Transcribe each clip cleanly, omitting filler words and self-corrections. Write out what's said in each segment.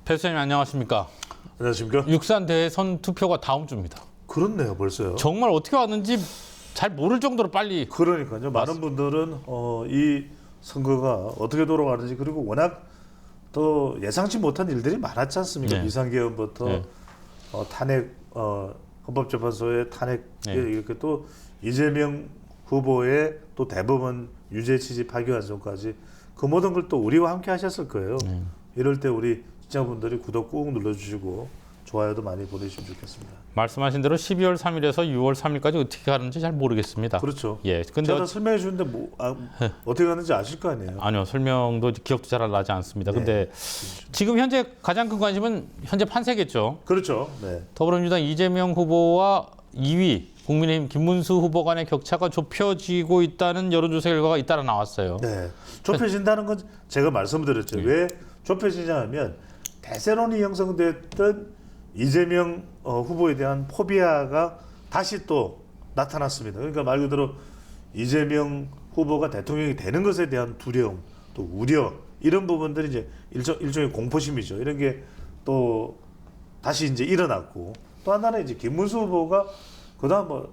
배수님 안녕하십니까? 안녕하십니까? 육산 대선 투표가 다음 주입니다. 그렇네요, 벌써요. 정말 어떻게 왔는지 잘 모를 정도로 빨리. 그러니까요. 많은 분들은 이 선거가 어떻게 돌아가는지, 그리고 워낙 또 예상치 못한 일들이 많았지 않습니까? 네. 비상계엄부터 네. 탄핵, 헌법재판소의 탄핵, 네. 이렇게 또 이재명 후보의 또 대법원 유죄 취지 파기환송까지 그 모든 걸 또 우리와 함께 하셨을 거예요. 이럴 때 우리 시청자분들이 구독 꾹 눌러주시고 좋아요도 많이 보내주시면 좋겠습니다. 말씀하신 대로 12월 3일에서 6월 3일까지 어떻게 가는지 잘 모르겠습니다. 그렇죠. 예. 근데 제가 설명해 주는데 어떻게 가는지 아실 거 아니에요? 아니요. 설명도 기억도 잘 나지 않습니다. 네. 근데 지금 현재 가장 큰 관심은 현재 판세겠죠. 그렇죠. 네. 더불어민주당 이재명 후보와 2위 국민의힘 김문수 후보 간의 격차가 좁혀지고 있다는 여론조사 결과가 잇따라 나왔어요. 네. 좁혀진다는 건 제가 말씀드렸죠. 왜 좁혀지냐 하면 대세론이 형성됐던 이재명 후보에 대한 포비아가 다시 또 나타났습니다. 그러니까 말 그대로 이재명 후보가 대통령이 되는 것에 대한 두려움, 또 우려, 이런 부분들이 이제 일종의 공포심이죠. 이런 게 또 다시 이제 일어났고, 또 하나는 이제 김문수 후보가 그다음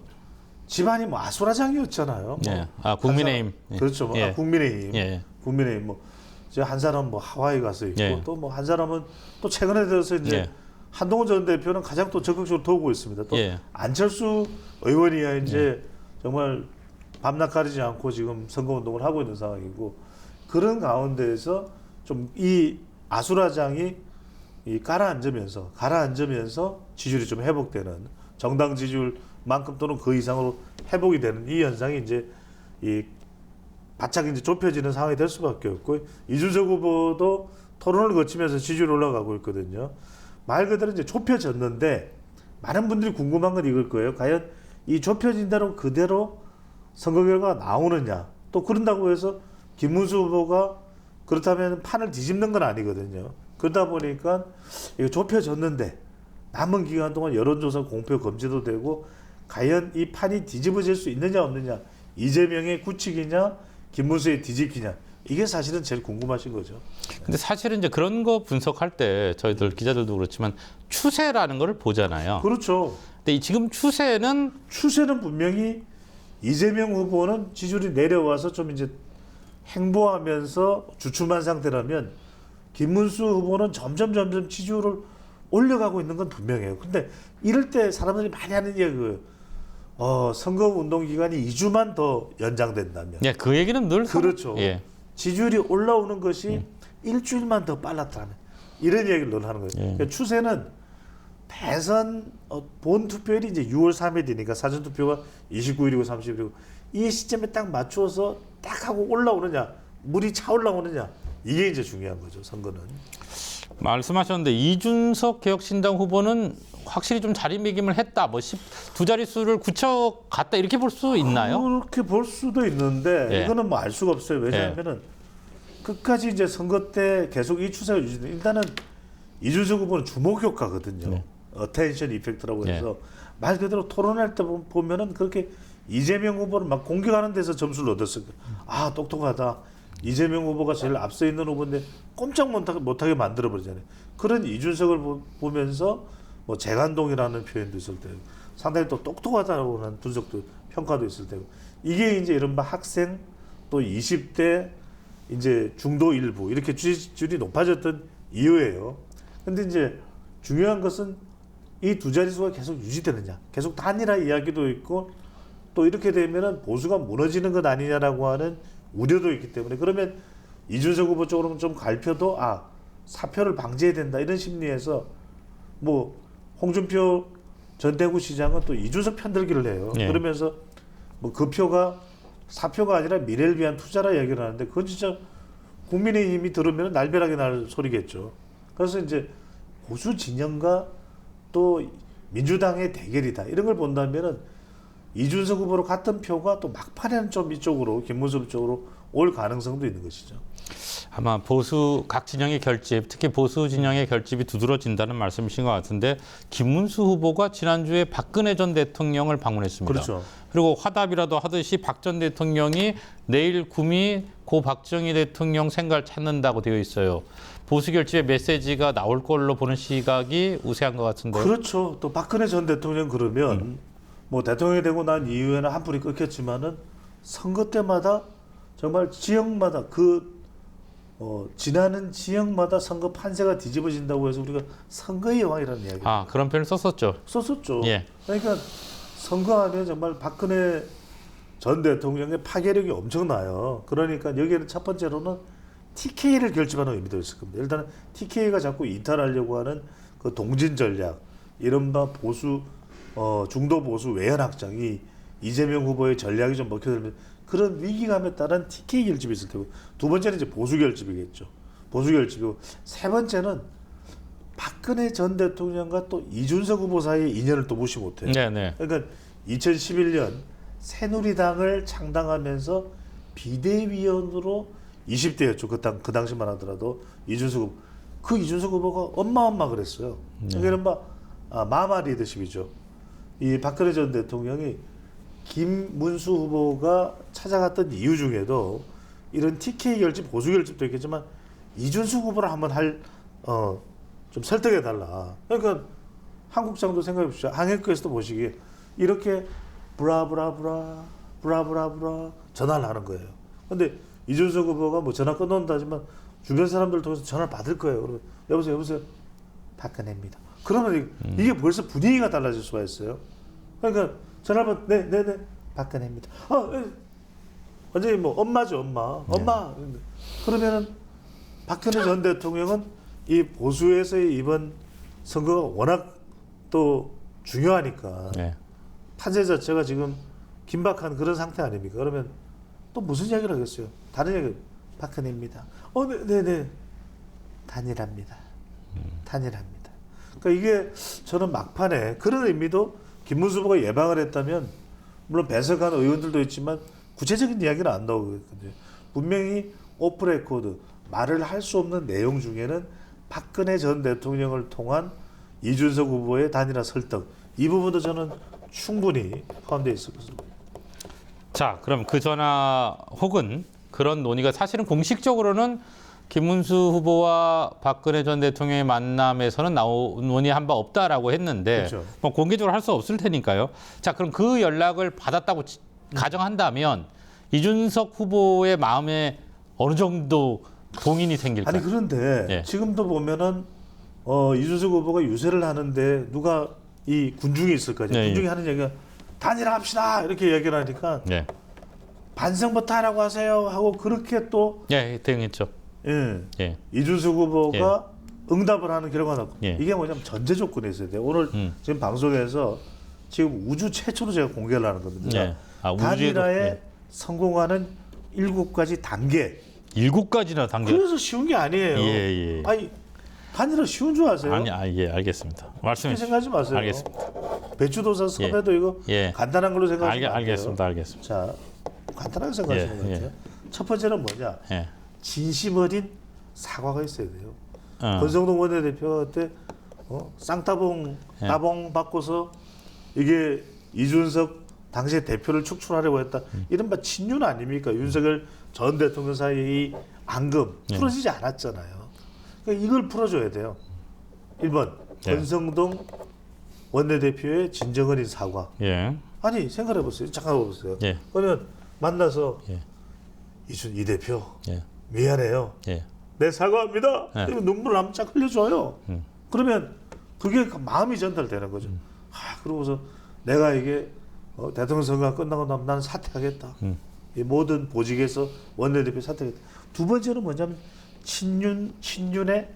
집안이 아수라장이었잖아요. 네. 국민의힘. 그렇죠. 예. 국민의힘. 예. 국민의힘 이제 한 사람 하와이 가서 있고, 예. 또 한 사람은 또 최근에 들어서 이제 예. 한동훈 전 대표는 가장 또 적극적으로 도우고 있습니다. 또 예. 안철수 의원이야 이제 정말 밤낮 가리지 않고 지금 선거 운동을 하고 있는 상황이고, 그런 가운데에서 좀 이 아수라장이 가라앉으면서 지지율이 좀 회복되는, 정당 지지율만큼 또는 그 이상으로 회복이 되는 이 현상이 이제 바짝 이제 좁혀지는 상황이 될 수밖에 없고, 이준석 후보도 토론을 거치면서 지지율이 올라가고 있거든요. 말 그대로 이제 좁혀졌는데, 많은 분들이 궁금한 건 이걸 거예요. 과연 이 좁혀진 대로 그대로 선거 결과가 나오느냐. 또 그런다고 해서 김문수 후보가 그렇다면 판을 뒤집는 건 아니거든요. 그러다 보니까 이거 좁혀졌는데 남은 기간 동안 여론조사 공표 금지도 되고, 과연 이 판이 뒤집어질 수 있느냐 없느냐, 이재명의 굳히기냐 김문수의 뒤집기냐, 이게 사실은 제일 궁금하신 거죠. 근데 사실은 이제 그런 거 분석할 때 저희들 기자들도 그렇지만 추세라는 걸 보잖아요. 그렇죠. 근데 지금 추세는 분명히 이재명 후보는 지지율이 내려와서 좀 이제 행보하면서 주춤한 상태라면, 김문수 후보는 점점 지지율을 올려가고 있는 건 분명해요. 근데 이럴 때 사람들이 많이 하는 얘기가 선거 운동 기간이 2주만 더 연장된다면, 예, 그 얘기는 늘 그렇죠. 예. 지지율이 올라오는 것이 일주일만 더 빨랐다면, 이런 얘기를 늘 하는 거예요. 그러니까 추세는 대선 본 투표일이 이제 6월 3일이니까 사전 투표가 29일이고 30일이고, 이 시점에 딱 맞추어서 딱 하고 올라오느냐, 물이 차 올라오느냐, 이게 이제 중요한 거죠, 선거는. 말씀하셨는데 이준석 개혁신당 후보는 확실히 좀 자리매김을 했다. 두 자릿수를 굳혀갔다, 이렇게 볼 수 있나요? 그렇게 볼 수도 있는데, 예. 이거는 알 수가 없어요. 왜냐하면은 끝까지 이제 선거 때 계속 이 추세가 유지돼. 일단은 이준석 후보는 주목 효과거든요. 어텐션 이펙트라고 해서 말 그대로 토론할 때 보면은 그렇게 이재명 후보를 막 공격하는 데서 점수를 얻었을 거예요. 똑똑하다. 이재명 후보가 제일 앞서 있는 후보인데 꼼짝 못하게 만들어버리잖아요. 그런 이준석을 보면서 재간동이라는 표현도 있을 때고, 상당히 또 똑똑하다고 하는 분석도, 평가도 있을 때고, 이게 이제 이른바 학생, 또 20대 이제 중도 일부, 이렇게 지지율이 높아졌던 이유예요. 근데 이제 중요한 것은 이 두 자릿수가 계속 유지되느냐, 계속 단일화 이야기도 있고, 또 이렇게 되면은 보수가 무너지는 것 아니냐라고 하는 우려도 있기 때문에, 그러면 이준석 후보 쪽으로는 좀 갈펴도 사표를 방지해야 된다, 이런 심리에서 홍준표 전 대구시장은 또 이준석 편들기를 해요. 그러면서 그 표가 사표가 아니라 미래를 위한 투자라 얘기를 하는데, 그건 진짜 국민의힘이 들으면 날벼락이 날 소리겠죠. 그래서 이제 보수 진영과 또 민주당의 대결이다, 이런 걸 본다면은 이준석 후보로 갔던 표가 또 막판에는 좀 이쪽으로, 김문수 쪽으로 올 가능성도 있는 것이죠. 아마 보수 각 진영의 결집, 특히 보수 진영의 결집이 두드러진다는 말씀이신 것 같은데 김문수 후보가 지난주에 박근혜 전 대통령을 방문했습니다. 그렇죠. 그리고 화답이라도 하듯이 박 전 대통령이 내일 구미 고 박정희 대통령 생가를 찾는다고 되어 있어요. 보수 결집의 메시지가 나올 걸로 보는 시각이 우세한 것 같은데요. 그렇죠. 또 박근혜 전 대통령 그러면 뭐 대통령이 되고 난 이후에는 한풀이 끊겼지만은 선거 때마다 정말 지역마다 지나는 지역마다 선거 판세가 뒤집어진다고 해서 우리가 선거의 여왕이라는 이야기 그런 표현을 썼었죠. 썼었죠. 예. 그러니까 선거하면 정말 박근혜 전 대통령의 파괴력이 엄청나요. 그러니까 여기에는 첫 번째로는 TK를 결집하는 의미도 있을 겁니다. 일단은 TK가 자꾸 이탈하려고 하는 그 동진 전략, 이른바 보수 중도 보수 외연 확장이 이재명 후보의 전략이 좀 먹혀들면 그런 위기감에 따른 TK 결집이 있을 테고, 두 번째는 이제 보수 결집이겠죠. 보수 결집이고, 세 번째는 박근혜 전 대통령과 또 이준석 후보 사이의 인연을 또 무시 못해요. 네네. 그러니까 2011년 새누리당을 창당하면서 비대위원으로 20대였죠. 그 당시만 하더라도 이준석 후보. 그 이준석 후보가 엄마 그랬어요. 이른바 마마 리더십이죠. 이 박근혜 전 대통령이 김문수 후보가 찾아갔던 이유 중에도 이런 TK 결집, 보수 결집도 있겠지만 이준석 후보를 한번 좀 설득해 달라. 그러니까 한국장도 생각해 보십시오. 항해권에서도 보시기에 이렇게 브라브라브라 전화를 하는 거예요. 근데 이준석 후보가 뭐 전화 끊는다지만 주변 사람들 통해서 전화를 받을 거예요. 그러면 여보세요. 박근혜입니다. 그러면 이게 벌써 분위기가 달라질 수가 있어요. 그러니까 전화를 받 네네네 박근혜입니다. 완전히 뭐 엄마죠, 엄마. 그러면은 박근혜 전 대통령은 이 보수에서의 이번 선거가 워낙 또 중요하니까 네. 판세 자체가 지금 긴박한 그런 상태 아닙니까? 그러면 또 무슨 이야기를 하겠어요? 다른 얘기, 박근혜입니다. 네네. 단일합니다. 그러니까 이게 저는 막판에 그런 의미도 김문수 후보가 예방을 했다면, 물론 배석한 의원들도 있지만 구체적인 이야기는 안 나오거든요. 분명히 오프 레코드, 말을 할 수 없는 내용 중에는 박근혜 전 대통령을 통한 이준석 후보의 단일화 설득, 이 부분도 저는 충분히 포함되어 있을 것으로 봅니다. 자, 그럼 그 전화 혹은 그런 논의가 사실은 공식적으로는 김문수 후보와 박근혜 전 대통령의 만남에서는 논의한 바 없다라고 했는데 그렇죠. 뭐 공개적으로 할 수 없을 테니까요. 자, 그럼 그 연락을 받았다고 가정한다면 이준석 후보의 마음에 어느 정도 동인이 생길까요? 아니 그런데 예. 지금도 보면은 이준석 후보가 유세를 하는데 누가 이 군중이 있을 거죠. 예, 군중이 하는 얘기가 단일화합시다 이렇게 얘기를 하니까 네. 반성부터 하라고 하세요 하고 그렇게 또 대응했죠. 예. 이준석 후보가 응답을 하는 결과가 나고, 예. 이게 뭐냐면 전제 조건이 있어야 돼요. 오늘 지금 방송에서 지금 우주 최초로 제가 공개를 하는 겁니다. 예. 단일화에 성공하는 7가지 단계. 7가지나 단계. 그래서 쉬운 게 아니에요. 예. 아니 단일화 쉬운 줄 아세요? 예, 알겠습니다. 말씀해 주십시오. 생각하지 마세요. 알겠습니다. 배추도사 섭외도 이거 간단한 걸로 생각하시면 안 돼요. 알겠습니다. 자, 간단하게 생각하시는 것 같아요. 첫 번째는 뭐냐? 예. 진심 어린 사과가 있어야 돼요. 어. 권성동 원내대표가 그때 쌍따봉 따봉 바꿔서 이게 이준석 당시의 대표를 축출하려고 했다. 이른바 친윤 아닙니까? 윤석열 전 대통령 사이의 이 앙금 풀어지지 않았잖아요. 그러니까 이걸 풀어줘야 돼요. 1번 권성동 원내대표의 진정 어린 사과. 예. 아니 생각해보세요. 잠깐 해보세요. 예. 그러면 만나서 예. 이 대표 예. 미안해요. 예. 네 사과합니다. 예. 이러면 눈물 남짝 흘려줘요. 그러면 그게 마음이 전달되는 거죠. 그러고서 내가 이게 대통령 선거가 끝나고 나면 나는 사퇴하겠다. 이 모든 보직에서 원내대표 사퇴하겠다. 두 번째는 뭐냐면 친윤의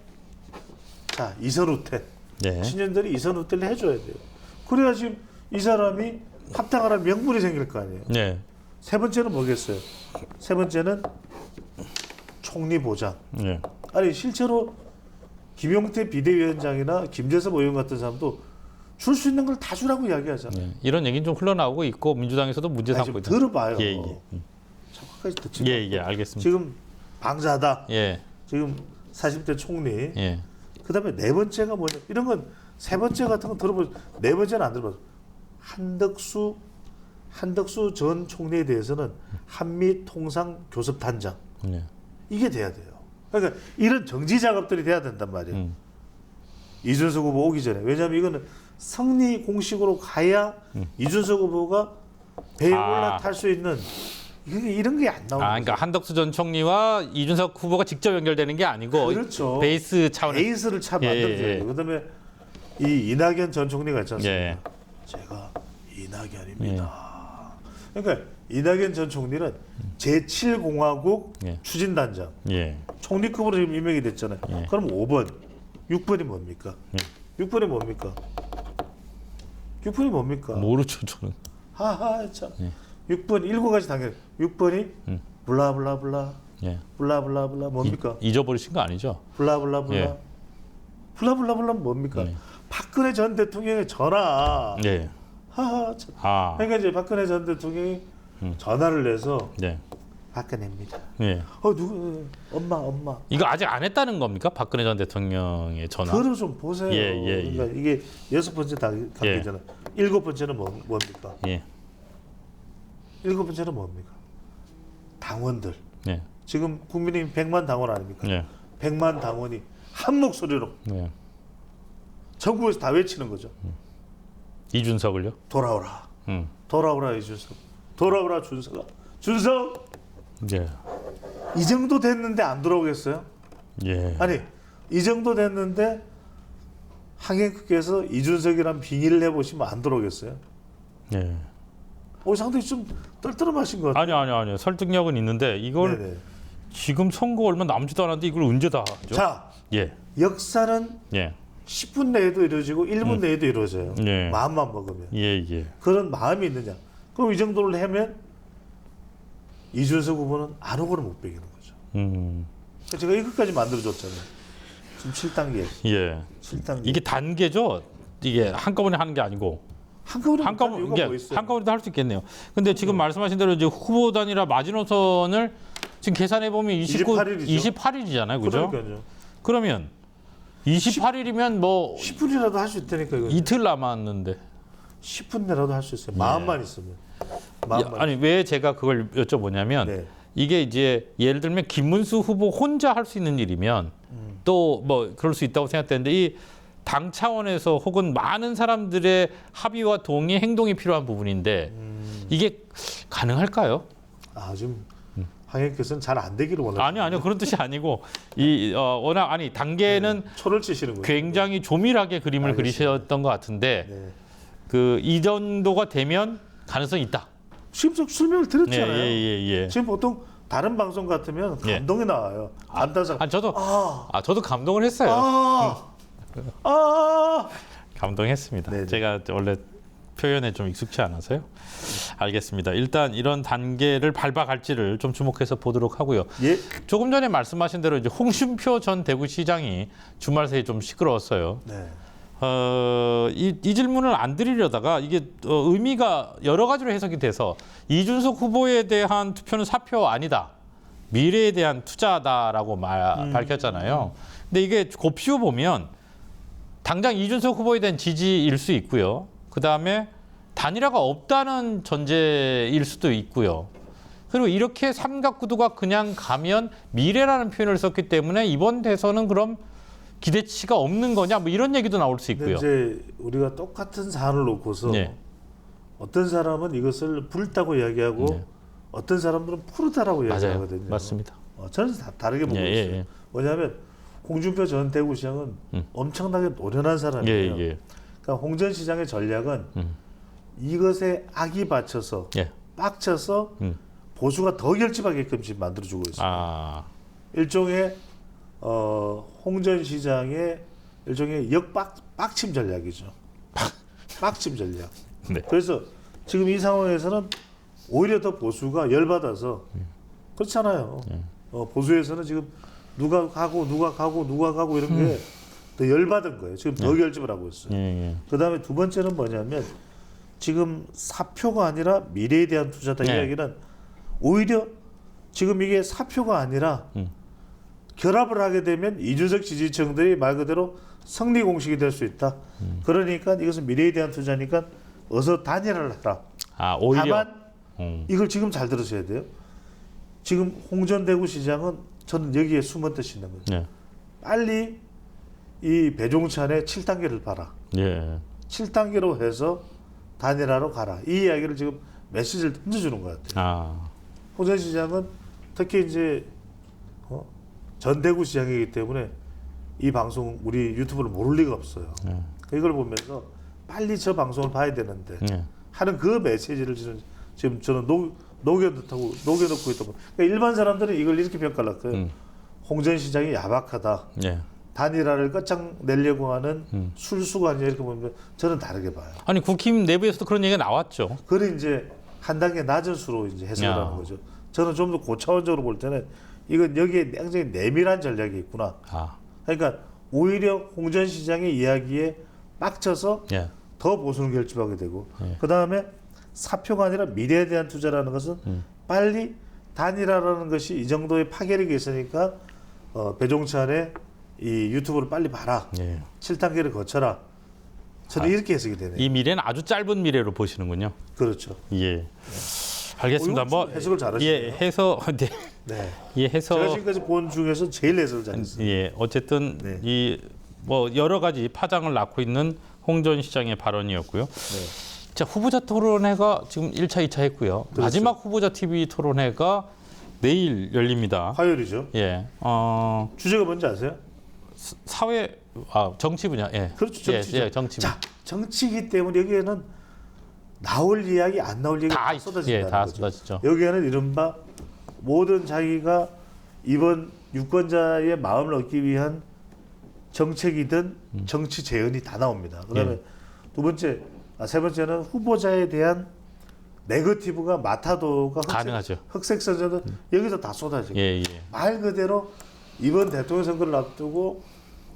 이선 후퇴. 네. 친윤들이 이선 후퇴를 해줘야 돼요. 그래야 지금 이 사람이 합당하라는 명분이 생길 거 아니에요. 네. 세 번째는 뭐겠어요? 세 번째는 총리 보장. 네. 아니 실제로 김용태 비대위원장이나 김재섭 의원 같은 사람도 줄 수 있는 걸 다 주라고 이야기하잖아요. 이런 얘기는 좀 흘러나오고 있고 민주당에서도 문제 아니, 삼고 좀 있다. 들어봐요. 예. 정확하게 듣지. 예, 알겠습니다. 지금 방자하다. 예, 지금 40대 총리. 예, 그다음에 네 번째가 뭐냐? 이런 건 세 번째 같은 거 들어보. 네 번째는 안 들어봤어. 한덕수 전 총리에 대해서는 한미 통상 교섭 단장. 예. 이게 돼야 돼요. 그러니까 이런 정지 작업들이 돼야 된단 말이에요. 이준석 후보 오기 전에. 왜냐하면 이거는 승리 공식으로 가야 이준석 후보가 배에 올라탈 수 있는 이런 게 안 나오는 거죠. 그러니까 한덕수 전 총리와 이준석 후보가 직접 연결되는 게 아니고 그렇죠. 베이스 차원에서. 베이스를 참 예, 만들어야 예. 돼요. 그다음에 이 이낙연 전 총리가 있지 않습니까? 예. 제가 이낙연입니다. 그러니까 이낙연 전 총리는 제7공화국 예. 추진단장 예. 총리급으로 지금 임명이 됐잖아요. 예. 그럼 5번, 6번이 뭡니까? 6번이 뭡니까? 6번이 뭡니까? 모르죠, 저는. 하하 참. 6번 7가지 단계. 6번이 블라블라블라 예. 블라블라블라 뭡니까? 잊어버리신 거 아니죠? 블라블라블라 예. 블라블라블라 뭡니까? 박근혜 전 대통령의 전화. 예. 하하 참. 아. 그러니까 이제 박근혜 전 대통령이 전화를 해서 네. 박근혜입니다. 예. 누구 엄마. 이거 아직 안 했다는 겁니까? 박근혜 전 대통령의 전화. 그걸 좀 보세요. 예. 그러니까 이게 6번째 단계잖아요. 7번째는 뭡니까? 예. 7번째는 뭡니까? 당원들. 예. 지금 국민의힘 100만 당원 아닙니까? 예. 100만 당원이 한 목소리로 예. 전국에서 다 외치는 거죠. 이준석을요? 돌아오라. 음. 돌아오라 이준석. 돌아오라 준석아. 준석. 예. 이 정도 됐는데 안 돌아오겠어요? 예. 아니 이 정도 됐는데 항해국에서 이준석이란 빙의를 해보시면 안 돌아오겠어요? 예. 상당히 좀 떨떠름하신 것 같아요. 아니요. 설득력은 있는데 이걸 네네. 지금 선거 얼마 남지도 않았는데 이걸 언제 다 하죠? 자, 예. 역사는 예. 10분 내에도 이루어지고 1분 내에도 이루어져요. 예. 마음만 먹으면. 예. 그런 마음이 있느냐. 그럼 이 정도를 하면 이준석 후보는 아무거나 못 베기는 거죠. 그러니까 제가 이것까지 만들어줬잖아요. 지금 7단계. 예. 7단계. 이게 단계죠. 이게 한꺼번에 하는 게 아니고 한꺼번에 한꺼번에 이유가 뭐 있어요? 한꺼번에도 할 수 있겠네요. 근데 지금 말씀하신 대로 이제 후보 단위라 마지노선을 지금 계산해 보면 28일이잖아요. 그죠? 그러니까요. 그러면 28일이면 뭐 10분이라도 할 수 있다니까 이거. 이틀 남았는데. 10분 내라도 할 수 있어요. 마음만 있으면. 마음만. 아니 왜 제가 그걸 여쭤보냐면 네. 이게 이제 예를 들면 김문수 후보 혼자 할 수 있는 일이면 또 뭐 그럴 수 있다고 생각되는데 이 당 차원에서 혹은 많은 사람들의 합의와 동의 행동이 필요한 부분인데 이게 가능할까요? 지금 황영께서는 잘 안 되기를 원하시는 아니요 그런 뜻이 아니고 워낙 단계는 초를 치시는 거예요. 굉장히 조밀하게 그림을 알겠습니다. 그리셨던 것 같은데 네. 이 정도가 되면 가능성이 있다. 지금 설명을 드렸잖아요. 예. 지금 보통 다른 방송 같으면 예. 감동이 나와요. 감탄사. 저도 감동을 했어요. 감동했습니다. 네네. 제가 원래 표현에 좀 익숙치 않아서요. 알겠습니다. 일단 이런 단계를 밟아갈지를 좀 주목해서 보도록 하고요. 예. 조금 전에 말씀하신 대로 이제 홍준표 전 대구시장이 주말 새에 좀 시끄러웠어요. 네. 이 질문을 안 드리려다가 이게 의미가 여러 가지로 해석이 돼서 이준석 후보에 대한 투표는 사표 아니다. 미래에 대한 투자다라고 밝혔잖아요. 근데 이게 곱씹어 보면 당장 이준석 후보에 대한 지지일 수 있고요. 그다음에 단일화가 없다는 전제일 수도 있고요. 그리고 이렇게 삼각구도가 그냥 가면 미래라는 표현을 썼기 때문에 이번 대선은 그럼 기대치가 없는 거냐 뭐 이런 얘기도 나올 수 근데 있고요. 이제 우리가 똑같은 사안을 놓고서 네. 어떤 사람은 이것을 붉다고 이야기하고 네. 어떤 사람들은 푸르다라고 맞아요. 이야기하거든요. 맞습니다. 저는 다 다르게 보고 예, 있어요. 예. 뭐냐면 홍준표 전 대구시장은 엄청나게 노련한 사람이에요. 예. 그러니까 홍 전 시장의 전략은 이것에 악이 받쳐서 예. 빡쳐서 보수가 더 결집하게끔 지금 만들어주고 있어요. 일종의 홍 전 시장의 일종의 빡침 전략이죠. 빡침 전략. 네. 그래서 지금 이 상황에서는 오히려 더 보수가 열받아서 그렇잖아요. 보수에서는 지금 누가 가고 이런 게 더 열받은 거예요. 지금 더 결집을 하고 있어요. 그다음에 두 번째는 뭐냐면 지금 사표가 아니라 미래에 대한 투자다 네. 이야기는 오히려 지금 이게 사표가 아니라 결합을 하게 되면 이준석 지지층들이 말 그대로 승리 공식이 될 수 있다. 그러니까 이것은 미래에 대한 투자니까 어서 단일화를 해라. 아, 오히려. 다만 이걸 지금 잘 들으셔야 돼요. 지금 홍전대구 시장은 저는 여기에 숨은 뜻이 있는 거죠. 예. 빨리 이 배종찬의 7단계를 봐라. 예. 7단계로 해서 단일화로 가라. 이 이야기를 지금 메시지를 던져주는 것 같아요. 아, 홍전시장은 특히 이제 전대구 시장이기 때문에 이 방송 우리 유튜브를 모를 리가 없어요. 이걸 보면서 빨리 저 방송을 봐야 되는데 예. 하는 그 메시지를 지금 저는 녹여놓고 있다고. 그러니까 일반 사람들은 이걸 이렇게 평가를 할 거예요. 홍전시장이 야박하다. 예. 단일화를 끝장내려고 하는 술수가 아니냐 이렇게 보면 저는 다르게 봐요. 아니 국힘 내부에서도 그런 얘기가 나왔죠. 그걸 이제 한 단계 낮은 수로 이제 해석을 야. 하는 거죠. 저는 좀 더 고차원적으로 볼 때는 이건 여기에 굉장히 내밀한 전략이 있구나. 아, 그러니까 오히려 홍전시장의 이야기에 빡쳐서 예. 더 보수를 결집하게 되고 예. 그 다음에 사표가 아니라 미래에 대한 투자라는 것은 빨리 단일화라는 것이 이 정도의 파괴력이 있으니까 배종찬의 이 유튜브를 빨리 봐라. 예. 7단계를 거쳐라. 저는 이렇게 해석이 되네요. 이 미래는 아주 짧은 미래로 보시는군요. 그렇죠. 예. 알겠습니다. 이거 뭐 해석을 잘하시네요. 예, 해서 네. 네. 예, 해서 제가 지금까지 본 중에서 제일 해석을 잘했어요. 예, 어쨌든 네. 이 뭐 여러 가지 파장을 낳고 있는 홍전 시장의 발언이었고요. 네. 자, 후보자 토론회가 지금 1차, 2차 했고요. 그렇죠. 마지막 후보자 TV 토론회가 내일 열립니다. 화요일이죠. 예. 주제가 뭔지 아세요? 사회 정치 분야. 예. 그렇죠. 정치죠. 예, 정치 분야. 자, 정치이기 때문에 여기에는 나올 이야기 안 나올 이야기 다 쏟아진다는 예, 다 거죠. 쏟아지죠. 여기에는 이른바 모든 자기가 이번 유권자의 마음을 얻기 위한 정책이든 정치 재현이 다 나옵니다. 그다음에 예. 세 번째는 후보자에 대한 네거티브가 마타도가 가능하죠. 흑색 선전은 여기서 다 쏟아지고 예, 예. 말 그대로 이번 대통령 선거를 앞두고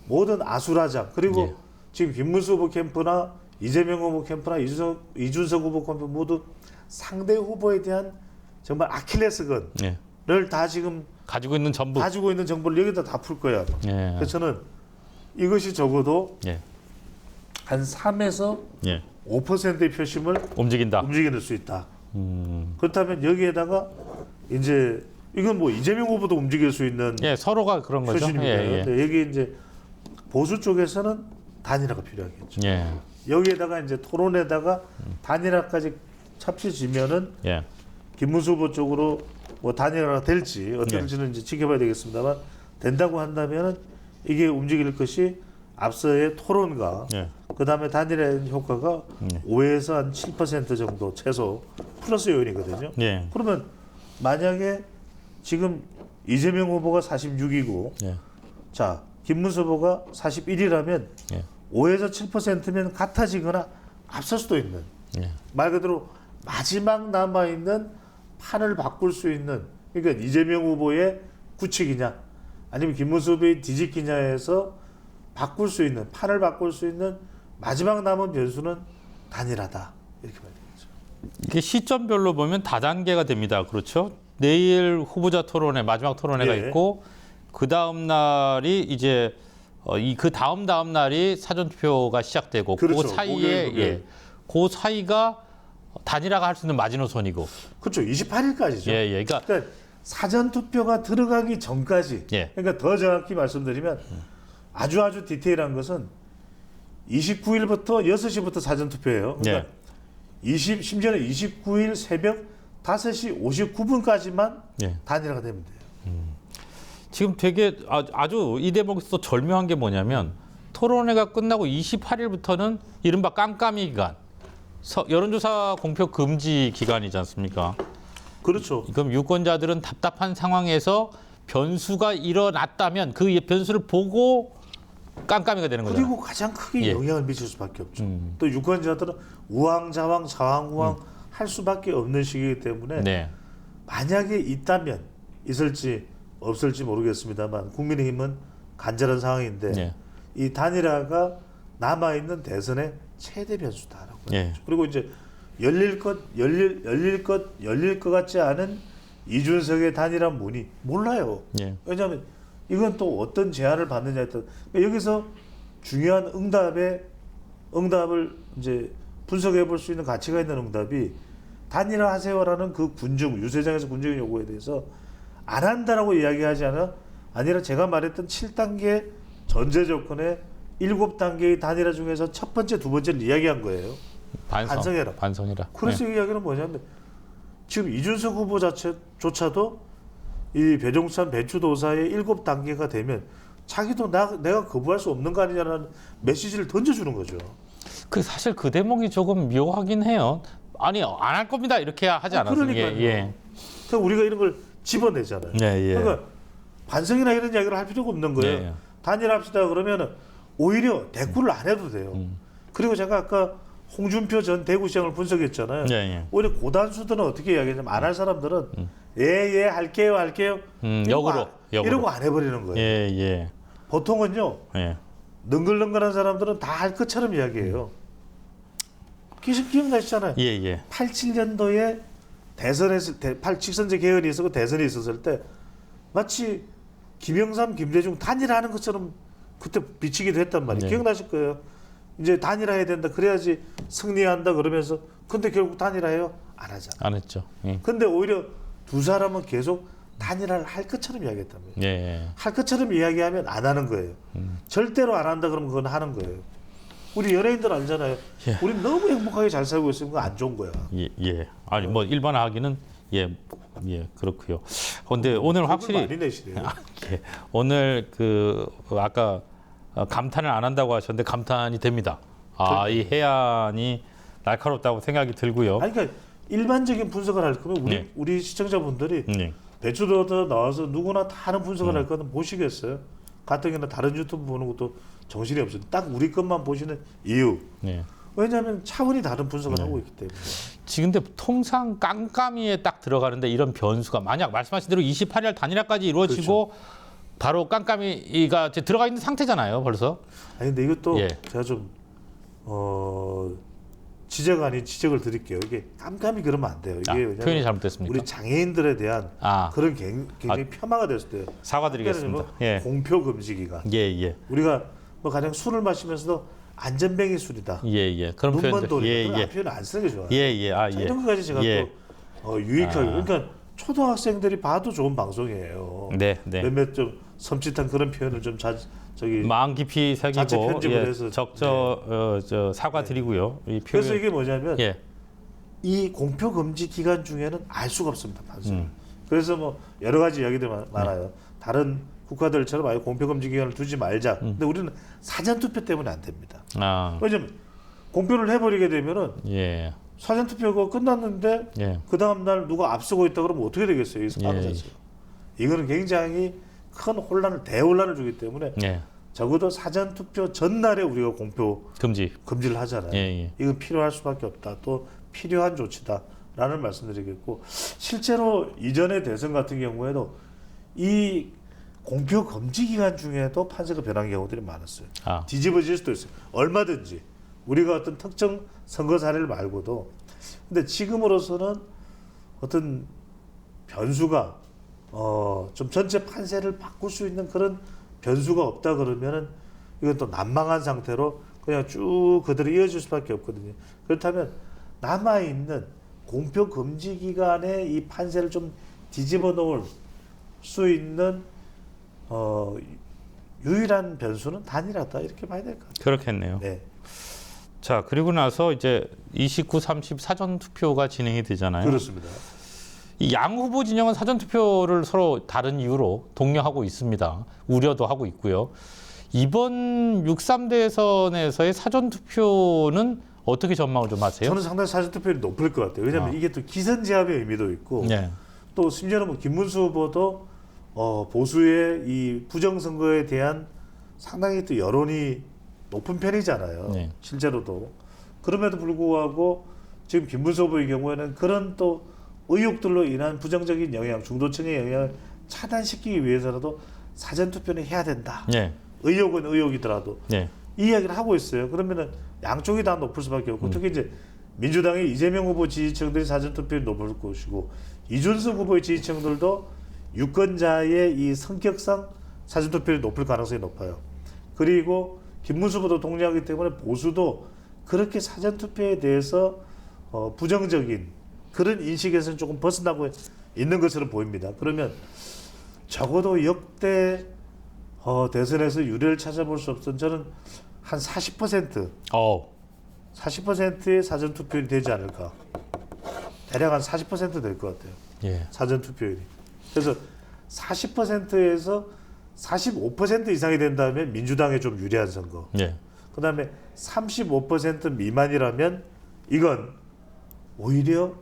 모든 아수라장 그리고 예. 지금 김문수 후보 캠프나 이재명 후보 캠프나 이준석 후보 캠프 모두 상대 후보에 대한 정말 아킬레스건을 예. 다 지금 가지고 있는 전부. 가지고 있는 정보를 여기다 다 풀 거야. 예. 그래서 저는 이것이 적어도 예. 한 3에서 예. 5%의 표심을 움직인다. 움직일 수 있다. 그렇다면 여기에다가 이제 이건 뭐 이재명 후보도 움직일 수 있는 예, 서로가 그런 거죠. 표심입니다. 예, 근데 여기 이제 보수 쪽에서는 단일화가 필요하겠죠. 예. 여기에다가 이제 토론에다가 단일화까지 합쳐지면은 예. 김문수 후보 쪽으로 뭐 단일화가 될지 어떨지는 이제 지켜봐야 되겠습니다만 된다고 한다면은 이게 움직일 것이 앞서의 토론과 예. 그 다음에 단일화 효과가 5에서 한 7% 정도 최소 플러스 요인이거든요. 예. 그러면 만약에 지금 이재명 후보가 46이고 예. 자 김문수 후보가 41이라면 예. 5에서 7%면 같아지거나 앞설 수도 있는 예. 말 그대로 마지막 남아있는 판을 바꿀 수 있는 그러니까 이재명 후보의 굳히기냐 아니면 김문수 후보의 뒤집기냐에서 바꿀 수 있는 판을 바꿀 수 있는 마지막 남은 변수는 단일하다 이렇게 봐야 되겠죠. 이게 시점별로 보면 다단계가 됩니다. 그렇죠? 내일 후보자 토론회 마지막 토론회가 예. 있고 그 다음 날이 이제 그 다음 날이 사전 투표가 시작되고 그렇죠. 그 사이에 목요일, 금요일. 예. 그 사이가 단일화가 할 수 있는 마지노선이고. 그렇죠. 28일까지죠. 예, 예. 그러니까 사전 투표가 들어가기 전까지. 예. 그러니까 더 정확히 말씀드리면 아주 디테일한 것은 29일부터 6시부터 사전 투표예요. 그러니까 심지어는 29일 새벽 5시 59분까지만 예. 단일화가 되면 돼요. 지금 되게 아주 이 대목에서 절묘한 게 뭐냐면 토론회가 끝나고 28일부터는 이른바 깜깜이 기간, 여론조사 공표 금지 기간이지 않습니까? 그렇죠. 그럼 유권자들은 답답한 상황에서 변수가 일어났다면 그 변수를 보고 깜깜이가 되는 거죠. 그리고 가장 크게 예. 영향을 미칠 수밖에 없죠. 또 유권자들은 우왕좌왕 좌왕우왕 할 수밖에 없는 시기이기 때문에 네. 만약에 있다면 있을지 없을지 모르겠습니다만 국민의힘은 간절한 상황인데 예. 이 단일화가 남아있는 대선의 최대 변수다라고 예. 해야죠. 그리고 이제 열릴 것 같지 않은 이준석의 단일한 문의 몰라요. 예. 왜냐하면 이건 또 어떤 제안을 받느냐에 따라 여기서 중요한 응답을 이제 분석해 볼 수 있는 가치가 있는 응답이 단일화하세요라는 그 군중 유세장에서 군중의 요구에 대해서 안 한다라고 이야기하지 아니라 제가 말했던 7단계 전제 조건의 7단계의 단일화 중에서 첫 번째, 두 번째를 이야기한 거예요. 반성해라. 반성해라. 그래서 이 이야기는 뭐냐면 지금 이준석 후보 자체조차도 이 배종찬 배추도사의 7단계가 되면 자기도 내가 거부할 수 없는 거 아니냐는 메시지를 던져주는 거죠. 그 사실 그 대목이 조금 묘하긴 해요. 아니 안 할 겁니다 이렇게 하지 않았어요. 그러니까요. 예. 그러니까 우리가 이런 걸 집어내잖아요. 예. 그러니까 반성이나 이런 이야기를 할 필요가 없는 거예요. 예. 단일합시다 그러면은 오히려 대꾸를 안 해도 돼요. 그리고 제가 아까 홍준표 전 대구시장을 분석했잖아요. 예. 오히려 고단수들은 어떻게 이야기하냐면 안 할 사람들은 예 할게요 역으로. 이러고 안 해버리는 거예요. 예. 보통은요 예. 능글능글한 사람들은 다 할 것처럼 이야기해요. 기억나시잖아요. 예. 87년도에 대선했을 때, 직선제 개헌이 있었고 대선이 있었을 때 마치 김영삼, 김대중 단일화하는 것처럼 그때 비치기도 했단 말이에요. 네. 기억나실 거예요. 이제 단일화해야 된다. 그래야지 승리한다 그러면서 근데 결국 단일화해요? 안 하잖아. 안 했죠. 예. 근데 오히려 두 사람은 계속 단일화를 할 것처럼 이야기했단 말이에요. 예. 할 것처럼 이야기하면 안 하는 거예요. 절대로 안 한다 그러면 그건 하는 거예요. 우리 연예인들 알잖아요. 예. 우리 너무 행복하게 잘 살고 있으면 그거 안 좋은 거야. 예. 아니 뭐 일반화하기는 예 그렇고요. 근데 오늘 확실히 많이 내시네요. 예. 오늘 그 아까 감탄을 안 한다고 하셨는데 감탄이 됩니다. 이 해안이 날카롭다고 생각이 들고요. 아니 그러니까 일반적인 분석을 할 거면 네. 우리 시청자분들이 네. 배추도다 나와서 누구나 다 하는 분석을 할 거는 보시겠어요. 가뜩이나 다른 유튜브 보는 것도 정신이 없어요. 딱 우리 것만 보시는 이유. 네. 왜냐하면 차원이 다른 분석을 하고 있기 때문에. 지금 근데 통상 깜깜이에 딱 들어가는데 이런 변수가 만약 말씀하신 대로 28일 단일화까지 이루어지고 바로 깜깜이가 이제 들어가 있는 상태잖아요, 벌써. 아니 근데 이것도 예. 제가 좀 지적 아닌 지적을 드릴게요. 이게 깜깜이 그러면 안 돼요. 이게 왜냐면 표현이 잘못됐습니까? 우리 장애인들에 대한 그런 굉장히 폄하가 됐을 때 사과드리겠습니다. 예. 공표 금지 기간. 예. 우리가 뭐 가령 술을 마시면서도 안전뱅이 술이다. 예. 그런 눈먼 표현들. 돌이다. 그런 표현 안 쓰는 게 좋아요. 예. 자, 이런 것까지 제가 또 유익하게. 그러니까 초등학생들이 봐도 좋은 방송이에요. 네. 몇몇 좀 섬찟한 그런 표현을 좀 마음 깊이 자체 새기고 편집을 해서 적저 사과드리고요. 이 표현. 그래서 이게 뭐냐면 예. 이 공표 금지 기간 중에는 알 수가 없습니다. 판사는. 그래서 뭐 여러 가지 이야기들 많아요. 다른 국가들처럼 아예 공표 금지 기간을 두지 말자. 근데 우리는 사전 투표 때문에 안 됩니다. 왜냐면 공표를 해버리게 되면은 예. 사전 투표가 끝났는데 그 다음 날 누가 앞서고 있다 그러면 어떻게 되겠어요? 이 사안 자체가. 이거는 굉장히 큰 대혼란을 주기 때문에 적어도 사전 투표 전날에 우리가 공표 금지를 하잖아요. 이건 필요할 수밖에 없다. 또 필요한 조치다라는 말씀드리겠고 실제로 이전의 대선 같은 경우에도 이 공표 금지 기간 중에도 판세가 변한 경우들이 많았어요. 뒤집어질 수도 있어요. 얼마든지 우리가 어떤 특정 선거 사례를 말고도 근데 지금으로서는 어떤 변수가 좀 전체 판세를 바꿀 수 있는 그런 변수가 없다 그러면은 이건 또 난망한 상태로 그냥 쭉 그대로 이어질 수밖에 없거든요. 그렇다면 남아 있는 공표 금지 기간에 이 판세를 좀 뒤집어 놓을 수 있는 유일한 변수는 단일화다 이렇게 봐야 될 것 같아요. 그렇겠네요. 네. 자 그리고 나서 이제 29, 30 사전 투표가 진행이 되잖아요. 그렇습니다. 이 양 후보 진영은 사전 투표를 서로 다른 이유로 독려하고 있습니다. 우려도 하고 있고요. 이번 6.3 대선에서의 사전 투표는 어떻게 전망을 좀 하세요? 저는 상당히 사전 투표율이 높을 것 같아요. 왜냐하면 이게 또 기선제압의 의미도 있고 또 심지어는 뭐 김문수 후보도 보수의 이 부정선거에 대한 상당히 또 여론이 높은 편이잖아요. 실제로도. 그럼에도 불구하고 지금 김문수 후보의 경우에는 그런 또 의혹들로 인한 부정적인 영향, 중도층의 영향을 차단시키기 위해서라도 사전투표는 해야 된다. 의혹은 의혹이더라도. 이 이야기를 하고 있어요. 그러면은 양쪽이 다 높을 수밖에 없고 특히 이제 민주당의 이재명 후보 지지층들이 사전투표율이 높을 것이고 이준석 후보의 지지층들도 유권자의 이 성격상 사전투표율이 높을 가능성이 높아요. 그리고 김문수 후보도 동료하기 때문에 보수도 그렇게 사전투표에 대해서 부정적인 그런 인식에서는 조금 벗어나고 있는 것처럼 보입니다. 그러면 적어도 역대 대선에서 유례를 찾아볼 수 없던 저는 한 40%의 사전투표율이 되지 않을까. 대략 한 40% 될 것 같아요. 예. 사전투표율이. 그래서 40%에서 45% 이상이 된다면 민주당에 좀 유리한 선거. 예. 그 다음에 35% 미만이라면 이건 오히려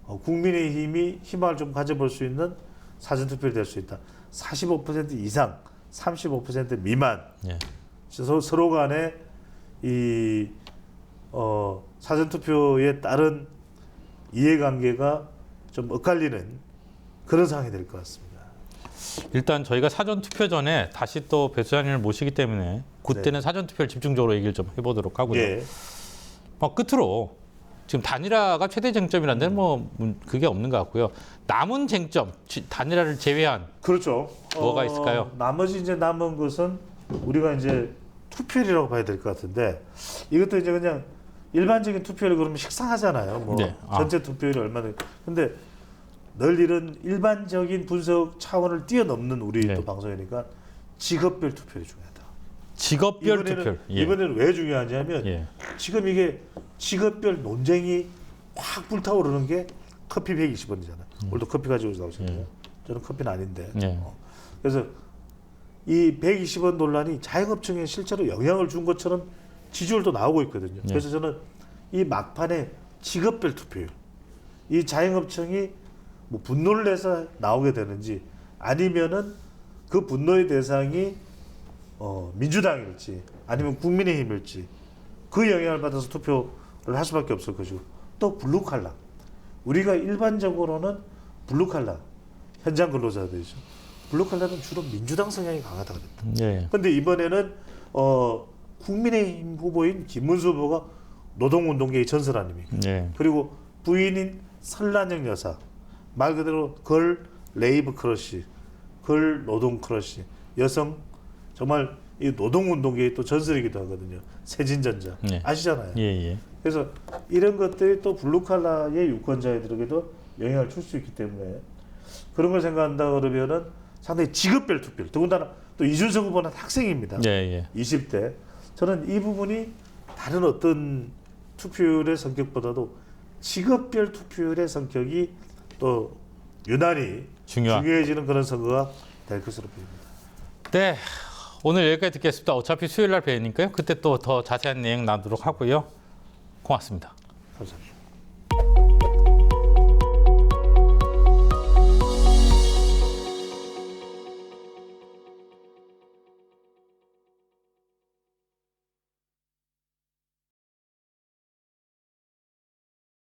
국민의힘이 희망을 좀 가져볼 수 있는 사전투표가 될 수 있다. 45% 이상, 35% 미만. 예. 서로 간에 이 사전투표에 따른 이해관계가 좀 엇갈리는 그런 상황이 될 것 같습니다. 일단 저희가 사전 투표 전에 다시 또 배수장님을 모시기 때문에 그때는 사전 투표를 집중적으로 얘기를 좀 해보도록 하고요. 예. 끝으로 지금 단일화가 최대 쟁점이란 데는 뭐 그게 없는 것 같고요. 남은 쟁점, 단일화를 제외한 그렇죠. 뭐가 있을까요? 나머지 이제 남은 것은 우리가 이제 투표율이라고 봐야 될 것 같은데 이것도 이제 그냥 일반적인 투표율 그러면 식상하잖아요. 뭐 네. 전체 투표율이 얼마나. 근데 늘 이런 일반적인 분석 차원을 뛰어넘는 우리 네. 또 방송이니까 직업별 투표율이 중요하다. 직업별 투표율. 예. 이번에는 왜 중요하냐면 예. 지금 이게 직업별 논쟁이 확 불타오르는 게 커피 120원이잖아요. 오늘도 커피 가지고 나오셨네요. 예. 저는 커피는 아닌데. 예. 그래서 이 120원 논란이 자영업층에 실제로 영향을 준 것처럼 지지율도 나오고 있거든요. 예. 그래서 저는 이 막판에 직업별 투표율, 이 자영업층이 뭐 분노를 내서 나오게 되는지 아니면은 그 분노의 대상이 민주당일지 아니면 국민의힘일지 그 영향을 받아서 투표를 할 수밖에 없을 것이고 또 블루칼라 우리가 일반적으로는 블루칼라 현장 근로자들이죠. 블루칼라는 주로 민주당 성향이 강하다고 그랬다. 예. 근데 이번에는 국민의힘 후보인 김문수 후보가 노동운동계의 전설 아닙니까? 예. 그리고 부인인 설란영 여사 말 그대로 걸 레이브 크러쉬, 걸 노동 크러쉬 여성 정말 이 노동운동계의 또 전설이기도 하거든요. 세진전자 네. 아시잖아요. 예. 예. 그래서 이런 것들이 또 블루칼라의 유권자들에게도 영향을 줄 수 있기 때문에 그런 걸 생각한다 그러면은 상당히 직업별 투표율 더군다나 또 이준석 후보는 학생입니다. 예. 예. 20대 저는 이 부분이 다른 어떤 투표율의 성격보다도 직업별 투표율의 성격이 또 유난히 중요해지는 그런 선거가 될 것으로 보입니다. 네. 오늘 여기까지 듣겠습니다. 어차피 수요일 날 뵈니까요. 그때 또 더 자세한 내용 나누도록 하고요. 고맙습니다. 감사합니다.